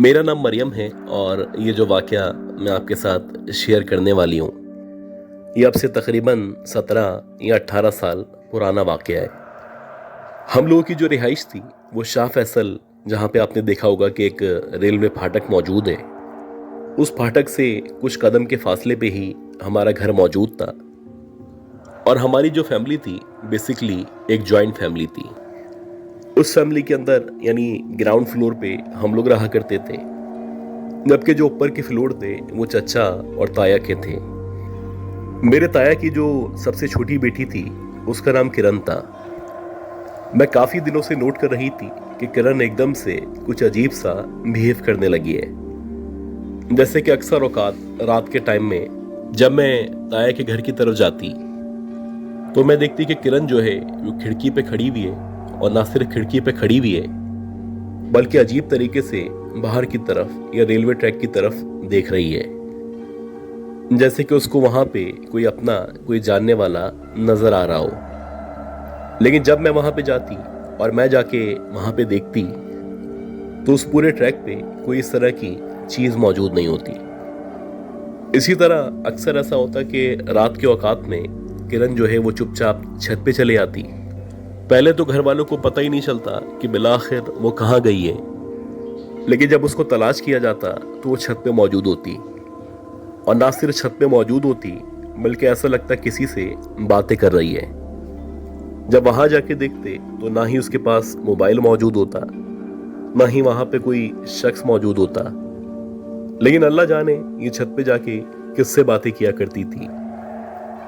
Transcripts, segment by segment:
मेरा नाम मरियम है और ये जो वाक़या मैं आपके साथ शेयर करने वाली हूँ, ये अब से तकरीबन 17 या 18 साल पुराना वाक़या है। हम लोगों की जो रिहाइश थी वो शाह फैसल, जहाँ पे आपने देखा होगा कि एक रेलवे फाटक मौजूद है, उस फाटक से कुछ कदम के फासले पे ही हमारा घर मौजूद था। और हमारी जो फैमिली थी बेसिकली एक जॉइंट फैमिली थी। उस फैमिली के अंदर यानी ग्राउंड फ्लोर पे हम लोग रहा करते थे, जबकि जो ऊपर के फ्लोर थे वो चचा और ताया के थे। मेरे ताया की जो सबसे छोटी बेटी थी उसका नाम किरण था। मैं काफ़ी दिनों से नोट कर रही थी कि किरण एकदम से कुछ अजीब सा बिहेव करने लगी है। जैसे कि अक्सर औकात रात के टाइम में जब मैं ताया के घर की तरफ जाती तो मैं देखती कि किरण जो है वो खिड़की पे खड़ी हुई है, और ना सिर्फ खिड़की पे खड़ी हुई है बल्कि अजीब तरीके से बाहर की तरफ या रेलवे ट्रैक की तरफ देख रही है, जैसे कि उसको वहां पे कोई जानने वाला नजर आ रहा हो। लेकिन जब मैं वहां पे जाती और मैं जाके वहां पे देखती तो उस पूरे ट्रैक पे कोई इस तरह की चीज मौजूद नहीं होती। इसी तरह अक्सर ऐसा होता कि रात के औकात में किरण जो है वो चुपचाप छत पे चले आती। पहले तो घर वालों को पता ही नहीं चलता कि बिलाखिर वो कहाँ गई है, लेकिन जब उसको तलाश किया जाता तो वो छत पे मौजूद होती, और ना सिर्फ छत पे मौजूद होती बल्कि ऐसा लगता किसी से बातें कर रही है। जब वहां जाके देखते तो ना ही उसके पास मोबाइल मौजूद होता, ना ही वहां पे कोई शख्स मौजूद होता, लेकिन अल्लाह जाने ये छत पे जाके किससे बातें किया करती थी।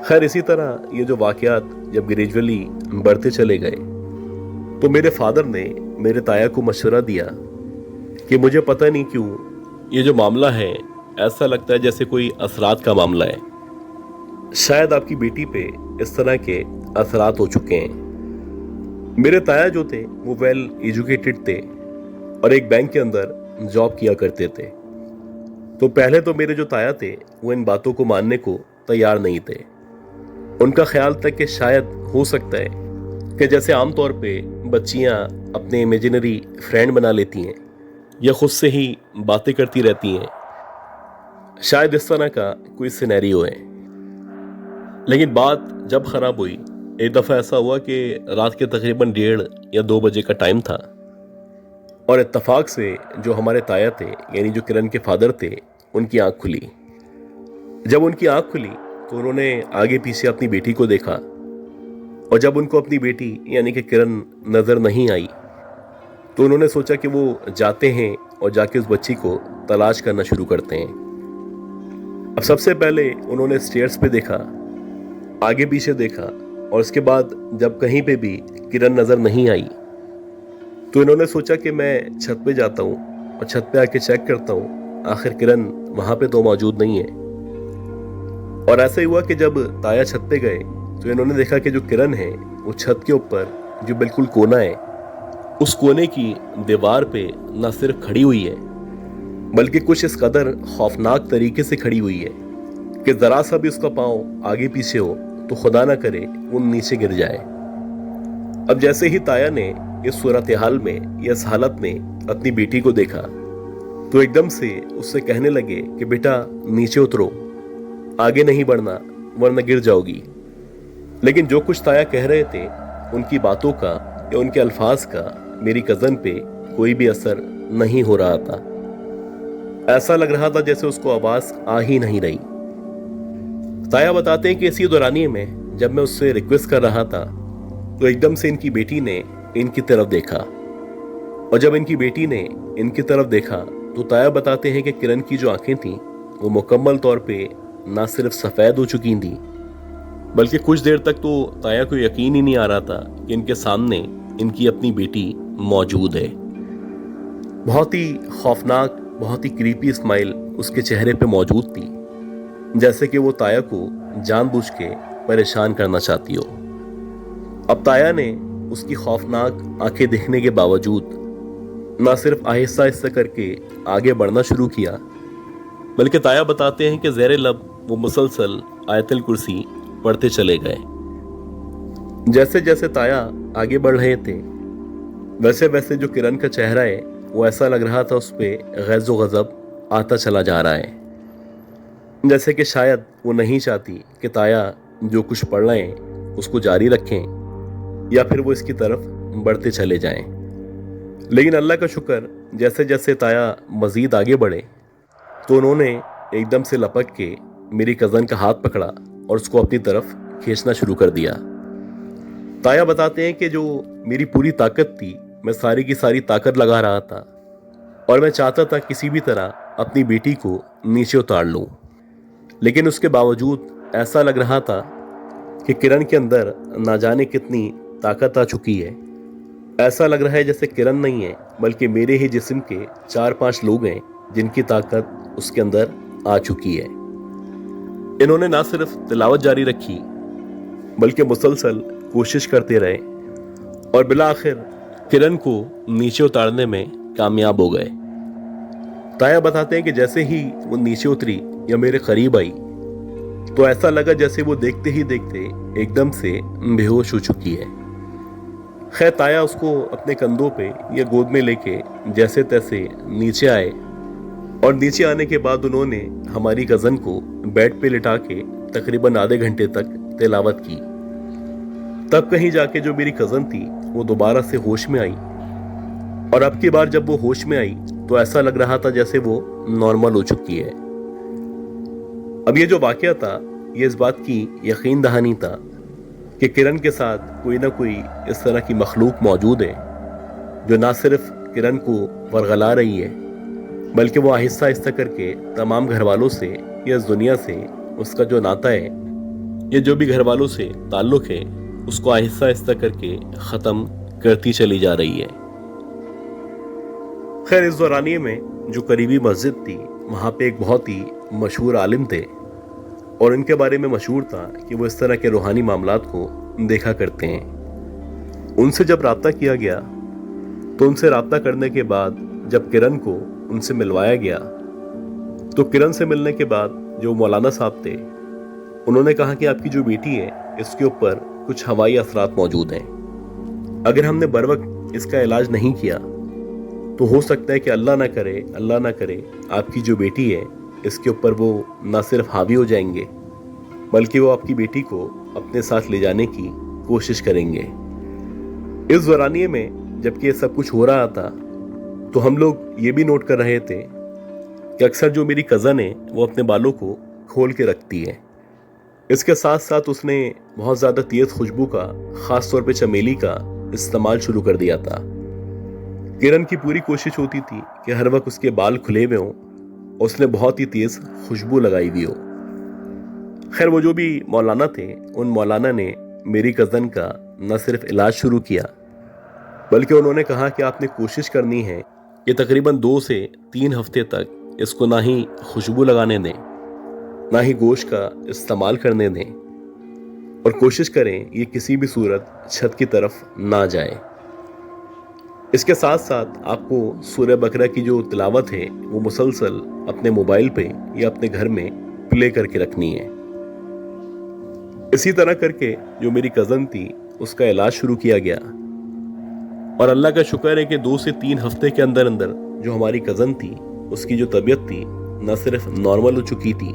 खैर, इसी तरह ये जो वाकयात जब ग्रेजुअली बढ़ते चले गए तो मेरे फादर ने मेरे ताया को मशवरा दिया कि मुझे पता नहीं क्यों ये जो मामला है ऐसा लगता है जैसे कोई असरात का मामला है। शायद आपकी बेटी पे इस तरह के असरात हो चुके हैं। मेरे ताया जो थे वो वेल एजुकेटेड थे और एक बैंक के अंदर जॉब किया करते थे। तो पहले तो मेरे जो ताया थे वो इन बातों को मानने को तैयार नहीं थे। उनका ख्याल था कि शायद हो सकता है कि जैसे आमतौर पे बच्चियां अपने इमेजिनरी फ्रेंड बना लेती हैं या खुद से ही बातें करती रहती हैं, शायद इस तरह का कोई सिनेरियो है। लेकिन बात जब खराब हुई, एक दफ़ा ऐसा हुआ कि रात के तकरीबन 1:30 या 2 बजे का टाइम था, और इत्तफाक से जो हमारे ताया थे यानी जो किरण के फादर थे उनकी आंख खुली। जब उनकी आंख खुली तो उन्होंने आगे पीछे अपनी बेटी को देखा, और जब उनको अपनी बेटी यानी कि किरण नजर नहीं आई तो उन्होंने सोचा कि वो जाते हैं और जाके उस बच्ची को तलाश करना शुरू करते हैं। अब सबसे पहले उन्होंने स्टेयर्स पे देखा, आगे पीछे देखा, और उसके बाद जब कहीं पे भी किरण नजर नहीं आई तो इन्होंने सोचा कि मैं छत पे जाता हूँ और छत पे आके चेक करता हूँ आखिर किरण वहां पे तो मौजूद नहीं है। और ऐसा ही हुआ कि जब ताया छत पे गए तो इन्होंने देखा कि जो किरण है वो छत के ऊपर जो बिल्कुल कोना है, उस कोने की दीवार पे न सिर्फ खड़ी हुई है बल्कि कुछ इस कदर खौफनाक तरीके से खड़ी हुई है कि जरा सा भी उसका पाँव आगे पीछे हो तो खुदा ना करे वो नीचे गिर जाए। अब जैसे ही ताया ने इस सूरत हाल में, इस हालत में अपनी बेटी को देखा तो एकदम से उससे कहने लगे कि बेटा नीचे उतरो, आगे नहीं बढ़ना वरना गिर जाओगी। लेकिन जो कुछ ताया कह रहे थे उनकी बातों का या उनके अल्फाज का मेरी कज़न पे कोई भी असर नहीं हो रहा था। ऐसा लग रहा था जैसे उसको आवाज आ ही नहीं रही। ताया बताते हैं कि इसी दौरानिए में जब मैं उससे रिक्वेस्ट कर रहा था तो एकदम से इनकी बेटी ने इनकी तरफ देखा, और जब इनकी बेटी ने इनकी तरफ देखा तो ताया बताते हैं कि किरण की जो आंखें थीं वो मुकम्मल तौर पे ना सिर्फ सफ़ेद हो चुकी थी बल्कि कुछ देर तक तो ताया को यकीन ही नहीं आ रहा था कि इनके सामने इनकी अपनी बेटी मौजूद है। बहुत ही खौफनाक, बहुत ही क्रीपी स्माइल उसके चेहरे पे मौजूद थी, जैसे कि वो ताया को जानबूझ के परेशान करना चाहती हो। अब ताया ने उसकी खौफनाक आंखें देखने के बावजूद ना सिर्फ आहिस्ता आहिस्ता करके आगे बढ़ना शुरू किया बल्कि ताया बताते हैं कि ज़ेरे लब वो मुसलसल आयतल कुर्सी पढ़ते चले गए। जैसे जैसे ताया आगे बढ़ रहे थे वैसे वैसे जो किरण का चेहरा है वो ऐसा लग रहा था उस पर ग़ैज़ व ग़ज़ब आता चला जा रहा है, जैसे कि शायद वो नहीं चाहती कि ताया जो कुछ पढ़ रहे हैं उसको जारी रखें या फिर वो इसकी तरफ बढ़ते चले जाएं। लेकिन अल्लाह का शुक्र, जैसे जैसे ताया मज़ीद आगे बढ़े तो उन्होंने एकदम से लपक के मेरी कज़न का हाथ पकड़ा और उसको अपनी तरफ खींचना शुरू कर दिया। ताया बताते हैं कि जो मेरी पूरी ताकत थी, मैं सारी की सारी ताकत लगा रहा था और मैं चाहता था किसी भी तरह अपनी बेटी को नीचे उतार लूं। लेकिन उसके बावजूद ऐसा लग रहा था कि किरण के अंदर ना जाने कितनी ताकत आ चुकी है। ऐसा लग रहा है जैसे किरण नहीं है बल्कि मेरे ही जिस्म के 4-5 लोग हैं जिनकी ताकत उसके अंदर आ चुकी है। इन्होंने ना सिर्फ तिलावत जारी रखी बल्कि मुसलसल कोशिश करते रहे और बिला आखिर किरण को नीचे उतारने में कामयाब हो गए। ताया बताते हैं कि जैसे ही वो नीचे उतरी या मेरे करीब आई तो ऐसा लगा जैसे वो देखते ही देखते एकदम से बेहोश हो चुकी है। खैर, ताया उसको अपने कंधों पे या गोद में लेके जैसे तैसे नीचे आए और नीचे आने के बाद उन्होंने हमारी कज़न को बेड पे लिटा के तकरीबन आधे घंटे तक तिलावत की। तब कहीं जाके जो मेरी कज़न थी वो दोबारा से होश में आई और अब की बार जब वो होश में आई तो ऐसा लग रहा था जैसे वो नॉर्मल हो चुकी है। अब ये जो वाकया था ये इस बात की यकीन दहानी था कि किरण के साथ कोई ना कोई इस तरह की मखलूक मौजूद है जो ना सिर्फ किरण को वरगला रही है बल्कि वो आहिस्ता आहिस्ता करके तमाम घर वालों से या इस दुनिया से उसका जो नाता है या जो भी घर वालों से ताल्लुक़ है उसको आहिस्ता आहिस्ता करके ख़त्म करती चली जा रही है। खैर, इस दौरानिए में जो करीबी मस्जिद थी वहाँ पे एक बहुत ही मशहूर आलिम थे और इनके बारे में मशहूर था कि वो इस तरह के रूहानी मामलात को देखा करते हैं। उनसे जब राब्ता किया गया तो उनसे राब्ता करने के बाद जब किरण को उनसे मिलवाया गया तो किरण से मिलने के बाद जो मौलाना साहब थे उन्होंने कहा कि आपकी जो बेटी है इसके ऊपर कुछ हवाई असरात मौजूद हैं। अगर हमने बर वक्त इसका इलाज नहीं किया तो हो सकता है कि अल्लाह ना करे आपकी जो बेटी है इसके ऊपर वो ना सिर्फ हावी हो जाएंगे बल्कि वो आपकी बेटी को अपने साथ ले जाने की कोशिश करेंगे। इस दौरानिए में जबकि ये सब कुछ हो रहा था तो हम लोग ये भी नोट कर रहे थे कि अक्सर जो मेरी कज़न है वो अपने बालों को खोल के रखती है। इसके साथ साथ उसने बहुत ज़्यादा तेज़ खुशबू का, ख़ास तौर पे चमेली का इस्तेमाल शुरू कर दिया था। किरण की पूरी कोशिश होती थी कि हर वक्त उसके बाल खुले हुए हों और उसने बहुत ही तेज़ खुशबू लगाई हुई हो। खैर, वो जो भी मौलाना थे उन मौलाना ने मेरी कज़न का न सिर्फ इलाज शुरू किया बल्कि उन्होंने कहा कि आपने कोशिश करनी है कि तकरीबन 2 से 3 हफ्ते तक इसको ना ही खुशबू लगाने दें ना ही गोश्त का इस्तेमाल करने दें और कोशिश करें ये किसी भी सूरत छत की तरफ ना जाए। इसके साथ साथ आपको सूरह बकरा की जो तिलावत है वो मुसलसल अपने मोबाइल पे या अपने घर में प्ले करके रखनी है। इसी तरह करके जो मेरी कज़न थी उसका इलाज शुरू किया गया और अल्लाह का शुक्र है कि 2 से 3 हफ्ते के अंदर अंदर जो हमारी कज़न थी उसकी जो तबीयत थी न सिर्फ नॉर्मल हो चुकी थी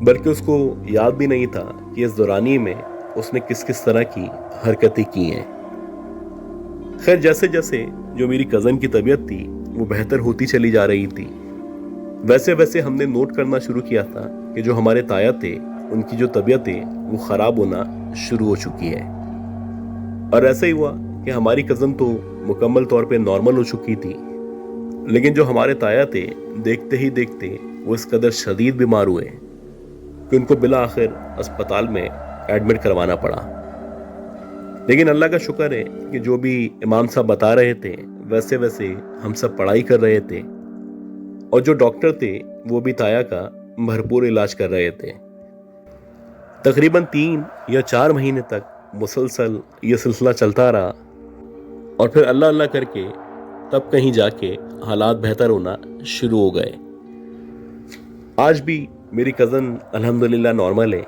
बल्कि उसको याद भी नहीं था कि इस दौरानिए में उसने किस किस तरह की हरकतें की हैं। खैर, जैसे जैसे जो मेरी कज़न की तबीयत थी वो बेहतर होती चली जा रही थी वैसे वैसे हमने नोट करना शुरू किया था कि जो हमारे ताया थे उनकी जो तबीयत है वो ख़राब होना शुरू हो चुकी है। और ऐसा ही हुआ कि हमारी कज़न तो मुकम्मल तौर पे नॉर्मल हो चुकी थी लेकिन जो हमारे ताया थे देखते ही देखते वो इस कदर शदीद बीमार हुए कि उनको बिला आखिर अस्पताल में एडमिट करवाना पड़ा। लेकिन अल्लाह का शुक्र है कि जो भी इमाम साहब बता रहे थे वैसे वैसे हम सब पढ़ाई कर रहे थे और जो डॉक्टर थे वो भी ताया का भरपूर इलाज कर रहे थे। तकरीबन 3 या 4 महीने तक मुसलसल ये सिलसिला चलता रहा और फिर अल्लाह अल्लाह करके तब कहीं जाके हालात बेहतर होना शुरू हो गए। आज भी मेरी कज़न अल्हम्दुलिल्लाह नॉर्मल है।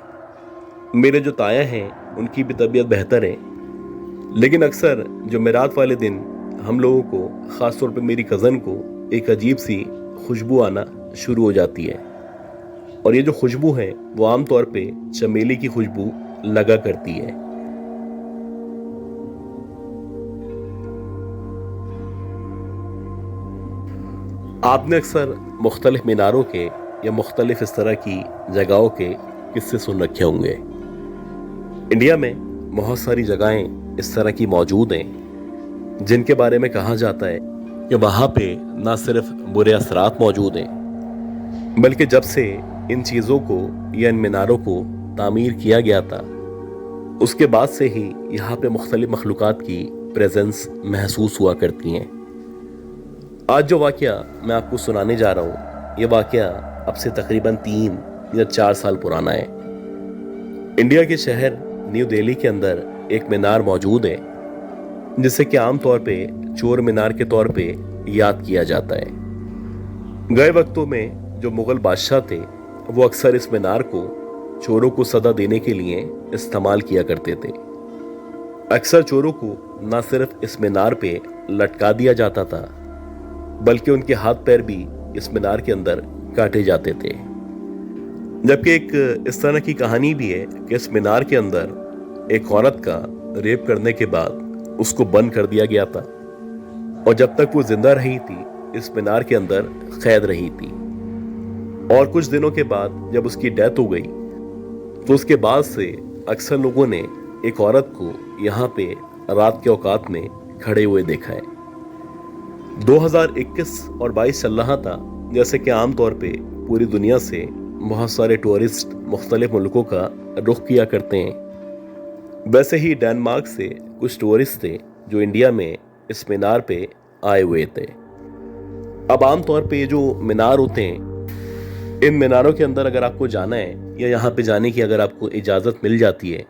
मेरे जो ताया हैं उनकी भी तबीयत बेहतर है लेकिन अक्सर जुमेरात वाले दिन हम लोगों को, ख़ास तौर पे मेरी कज़न को, एक अजीब सी खुशबू आना शुरू हो जाती है। और ये जो खुशबू है वो आम तौर पे चमेली की खुशबू लगा करती है। आपने अक्सर मुख्तलिफ मीनारों के या मुख्तलिफ इस तरह की जगहों के किस्से सुन रखे होंगे। इंडिया में बहुत सारी जगहें इस तरह की मौजूद हैं जिनके बारे में कहा जाता है कि वहाँ पे ना सिर्फ बुरे असरात मौजूद हैं, बल्कि जब से इन चीज़ों को या इन मीनारों को तामीर किया गया था उसके बाद से ही यहाँ पे मुख्तलिफ मखलूक़ात की प्रेजेंस महसूस हुआ करती हैं। आज जो वाक़या मैं आपको सुनाने जा रहा हूँ, ये वाक़या अब से तकरीबन 3 या 4 साल पुराना है। इंडिया के शहर न्यू दिल्ली के अंदर एक मीनार मौजूद है जिसे कि आम तौर पे चोर मीनार के तौर पे याद किया जाता है। गए वक्तों में जो मुग़ल बादशाह थे वो अक्सर इस मीनार को चोरों को सदा देने के लिए इस्तेमाल किया करते थे। अक्सर चोरों को न सिर्फ इस मीनार पे लटका दिया जाता था बल्कि उनके हाथ पैर भी इस मीनार के अंदर काटे जाते थे। जबकि एक इस तरह की कहानी भी है कि इस मीनार के अंदर एक औरत का रेप करने के बाद उसको बंद कर दिया गया था और जब तक वो जिंदा रही थी इस मीनार के अंदर कैद रही थी। और कुछ दिनों के बाद जब उसकी डेथ हो गई तो उसके बाद से अक्सर लोगों ने एक औरत को यहाँ पे रात के औकात में खड़े हुए देखा है। 2021 और 22 चल रहा था, जैसे कि आम तौर पे पूरी दुनिया से बहुत सारे टूरिस्ट मुख्तलिफ मुल्कों का रुख किया करते हैं। वैसे ही डेनमार्क से कुछ टूरिस्ट थे जो इंडिया में इस मीनार पे आए हुए थे। अब आम तौर पे ये जो मीनार होते हैं, इन मीनारों के अंदर अगर आपको जाना है या यहाँ पे जाने की अगर आपको इजाज़त मिल जाती है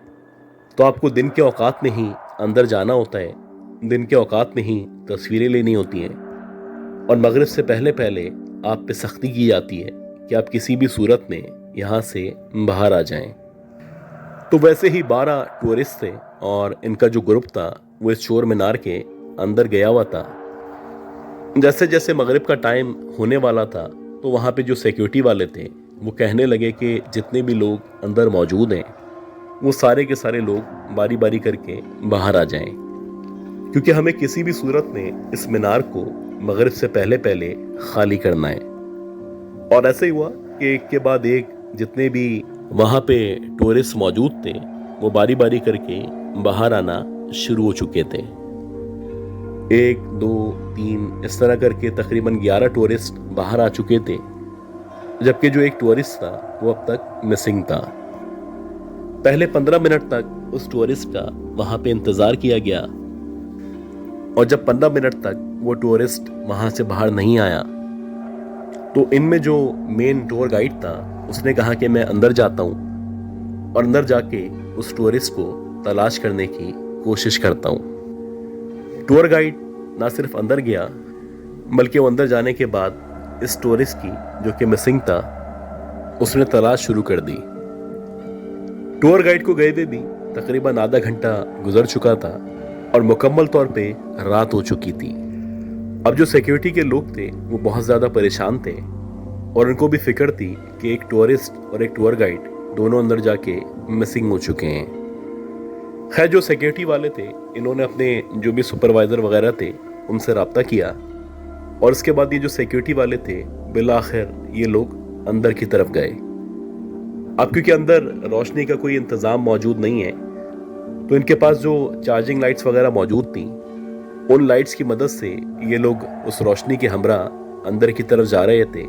तो आपको दिन के औकात में ही अंदर जाना होता है। दिन के औकात में ही तस्वीरें लेनी होती हैं और मगरिब से पहले पहले आप पे सख्ती की जाती है कि आप किसी भी सूरत में यहाँ से बाहर आ जाएं। तो वैसे ही 12 टूरिस्ट थे और इनका जो ग्रुप था वो इस चोर मीनार के अंदर गया हुआ था। जैसे जैसे मगरिब का टाइम होने वाला था तो वहाँ पे जो सिक्योरिटी वाले थे वो कहने लगे कि जितने भी लोग अंदर मौजूद हैं वो सारे के सारे लोग बारी बारी करके बाहर आ जाएं, क्योंकि हमें किसी भी सूरत में इस मीनार को मगरिब से पहले पहले खाली करना है। और ऐसे ही हुआ कि एक के बाद एक जितने भी वहाँ पे टूरिस्ट मौजूद थे वो बारी बारी करके बाहर आना शुरू हो चुके थे। 1, 2, 3 इस तरह करके तकरीबन 11 टूरिस्ट बाहर आ चुके थे, जबकि जो एक टूरिस्ट था वो अब तक मिसिंग था। पहले 15 मिनट तक उस टूरिस्ट का वहाँ पे इंतज़ार किया गया और जब 15 मिनट तक वो टूरिस्ट वहाँ से बाहर नहीं आया तो इनमें जो मेन टूर गाइड था उसने कहा कि मैं अंदर जाता हूँ और अंदर जाके उस टूरिस्ट को तलाश करने की कोशिश करता हूँ। टूर गाइड ना सिर्फ अंदर गया बल्कि वो अंदर जाने के बाद इस टूरिस्ट की जो कि मिसिंग था उसने तलाश शुरू कर दी। टूर गाइड को गए हुए भी तकरीबन आधा घंटा गुजर चुका था और मुकम्मल तौर पे रात हो चुकी थी। अब जो सिक्योरिटी के लोग थे वो बहुत ज़्यादा परेशान थे और उनको भी फिक्र थी कि एक टूरिस्ट और एक टूर गाइड दोनों अंदर जाके मिसिंग हो चुके हैं। खैर जो सिक्योरिटी वाले थे इन्होंने अपने जो भी सुपरवाइज़र वगैरह थे उनसे रब्ता किया और उसके बाद ये जो सिक्योरिटी वाले थे बिलाखिर ये लोग अंदर की तरफ गए। अब क्योंकि अंदर रोशनी का कोई इंतज़ाम मौजूद नहीं है तो इनके पास जो चार्जिंग लाइट्स वगैरह मौजूद थी उन लाइट्स की मदद से ये लोग उस रोशनी के हमरा अंदर की तरफ जा रहे थे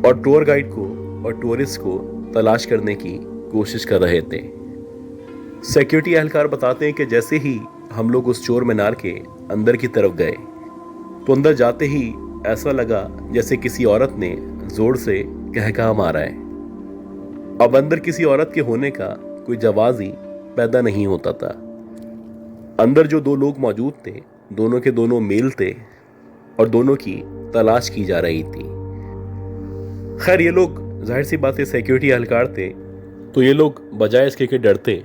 और टूर गाइड को और टूरिस्ट को तलाश करने की कोशिश कर रहे थे। सिक्योरिटी एहलकार बताते हैं कि जैसे ही हम लोग उस चोर मीनार के अंदर की तरफ गए तो अंदर जाते ही ऐसा लगा जैसे किसी औरत ने जोर से कहका मारा है। अब अंदर किसी औरत के होने का कोई जवाब ही पैदा नहीं होता था। अंदर जो 2 लोग मौजूद थे दोनों के दोनों मेल थे और दोनों की तलाश की जा रही थी। खैर ये लोग जाहिर सी बात है सिक्योरिटी एहलकार थे तो ये लोग बजाय इसके कि डरते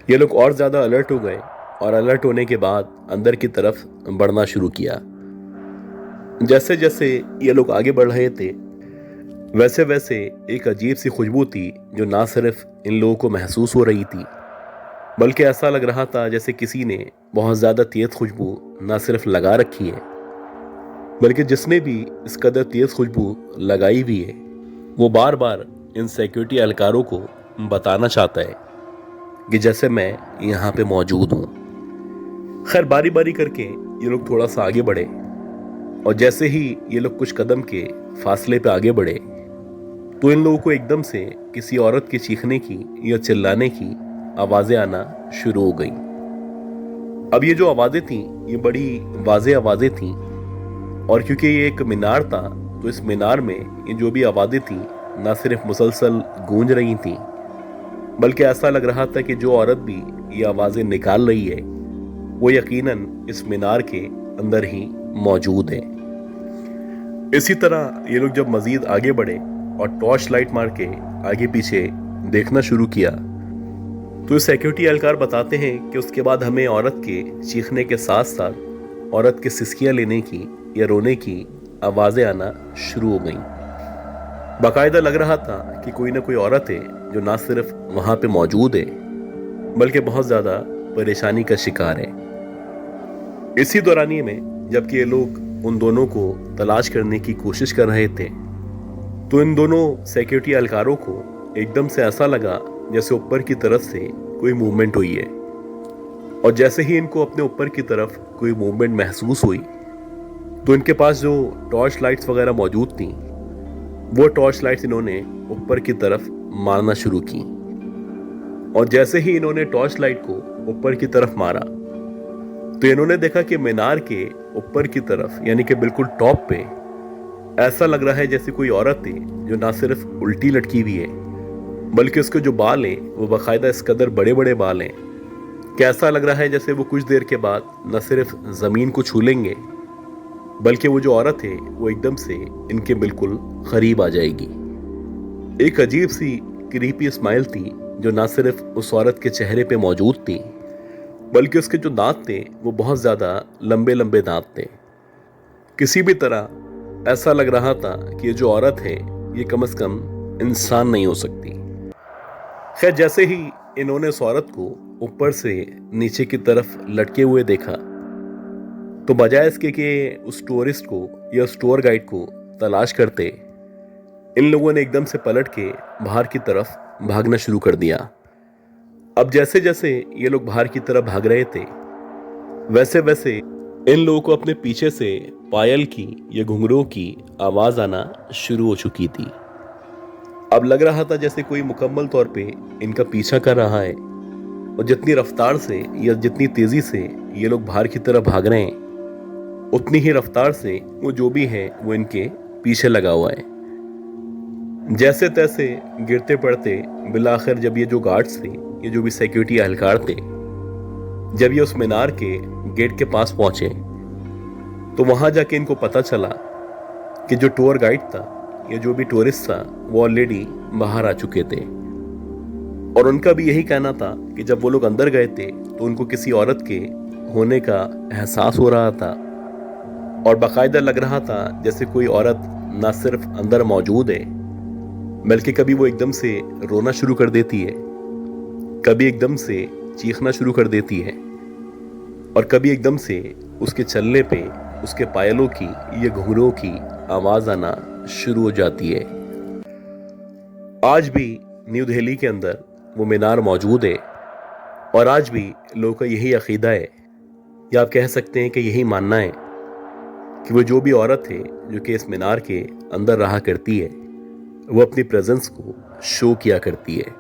ये लोग और ज़्यादा अलर्ट हो गए और अलर्ट होने के बाद अंदर की तरफ बढ़ना शुरू किया। जैसे जैसे ये लोग आगे बढ़ रहे थे वैसे वैसे एक अजीब सी खुशबू थी जो ना सिर्फ इन लोगों को महसूस हो रही थी, बल्कि ऐसा लग रहा था जैसे किसी ने बहुत ज़्यादा तेज खुशबू ना सिर्फ लगा रखी है, बल्कि जिसने भी इस कदर तेज खुशबू लगाई हुई है वो बार बार इन सिक्योरिटी एहलकारों को बताना चाहता है कि जैसे मैं यहाँ पे मौजूद हूँ। खैर बारी बारी करके ये लोग थोड़ा सा आगे बढ़े और जैसे ही ये लोग कुछ कदम के फासले पे आगे बढ़े तो इन लोगों को एकदम से किसी औरत के चीखने की या चिल्लाने की आवाज़ें आना शुरू हो गईं। अब ये जो आवाज़ें थीं ये बड़ी वाज़ेह आवाज़ें थीं और क्योंकि ये एक मीनार था तो इस मीनार में ये जो भी आवाज़ें थीं ना सिर्फ मुसलसल गूंज रही थीं, बल्कि ऐसा लग रहा था कि जो औरत भी ये आवाज़ें निकाल रही है वो यकीनन इस मीनार के अंदर ही मौजूद है। इसी तरह ये लोग जब मज़ीद आगे बढ़े और टॉर्च लाइट मार के आगे पीछे देखना शुरू किया तो सिक्योरिटी एहलकार बताते हैं कि उसके बाद हमें औरत के चीखने के साथ साथ औरत के सिसकियाँ लेने की या रोने की आवाज़ें आना शुरू हो गईं। बाकायदा लग रहा था कि कोई ना कोई औरत है जो ना सिर्फ वहाँ पे मौजूद है बल्कि बहुत ज़्यादा परेशानी का शिकार है। इसी दौरानिए में जबकि ये लोग उन दोनों को तलाश करने की कोशिश कर रहे थे तो इन दोनों सिक्योरिटी एहलकारों को एकदम से ऐसा लगा जैसे ऊपर की तरफ से कोई मूवमेंट हुई है, और जैसे ही इनको अपने ऊपर की तरफ कोई मूवमेंट महसूस हुई तो इनके पास जो टॉर्च लाइट्स वगैरह मौजूद थी वो टॉर्च लाइट्स इन्होंने ऊपर की तरफ मारना शुरू की। और जैसे ही इन्होंने टॉर्च लाइट को ऊपर की तरफ मारा तो इन्होंने देखा कि मीनार के ऊपर की तरफ यानी कि बिल्कुल टॉप पे ऐसा लग रहा है जैसे कोई औरत है जो ना सिर्फ उल्टी लटकी हुई है बल्कि उसके जो बाल हैं वो बाकायदा इस कदर बड़े बड़े बाल हैं कि ऐसा लग रहा है जैसे वो कुछ देर के बाद न सिर्फ ज़मीन को छू लेंगे बल्कि वो जो औरत है वो एकदम से इनके बिल्कुल करीब आ जाएगी। एक अजीब सी क्रीपी स्माइल थी जो ना सिर्फ उस औरत के चेहरे पे मौजूद थी बल्कि उसके जो दांत थे वो बहुत ज़्यादा लंबे लंबे दांत थे। किसी भी तरह ऐसा लग रहा था कि ये जो औरत है ये कम से कम इंसान नहीं हो सकती। खैर जैसे ही इन्होंने उस औरत को ऊपर से नीचे की तरफ लटके हुए देखा तो बजाय इसके कि उस टूरिस्ट को या उस टूर गाइड को तलाश करते इन लोगों ने एकदम से पलट के बाहर की तरफ भागना शुरू कर दिया। अब जैसे जैसे ये लोग बाहर की तरफ भाग रहे थे वैसे वैसे इन लोगों को अपने पीछे से पायल की या घुंघरूओं की आवाज़ आना शुरू हो चुकी थी। अब लग रहा था जैसे कोई मुकम्मल तौर पे इनका पीछा कर रहा है और जितनी रफ्तार से या जितनी तेज़ी से ये लोग बाहर की तरफ भाग रहे हैं उतनी ही रफ्तार से वो जो भी है वो इनके पीछे लगा हुआ है। जैसे तैसे गिरते पड़ते बिलाखिर जब ये जो गार्ड्स थे ये जो भी सिक्योरिटी एहलकार थे जब ये उस मीनार के गेट के पास पहुंचे तो वहां जाके इनको पता चला कि जो टूर गाइड था या जो भी टूरिस्ट था वो ऑलरेडी बाहर आ चुके थे। और उनका भी यही कहना था कि जब वो लोग अंदर गए थे तो उनको किसी औरत के होने का एहसास हो रहा था और बाकायदा लग रहा था जैसे कोई औरत ना सिर्फ अंदर मौजूद है बल्कि कभी वो एकदम से रोना शुरू कर देती है, कभी एकदम से चीखना शुरू कर देती है और कभी एकदम से उसके चलने पे उसके पायलों की या घुंघरूओं की आवाज़ आना शुरू हो जाती है। आज भी न्यू दिल्ली के अंदर वो मीनार मौजूद है और आज भी लोगों का यही अकीदा है या आप कह सकते हैं कि यही मानना है कि वो जो भी औरत है जो कि इस मीनार के अंदर रहा करती है वो अपनी प्रेजेंस को शो किया करती है।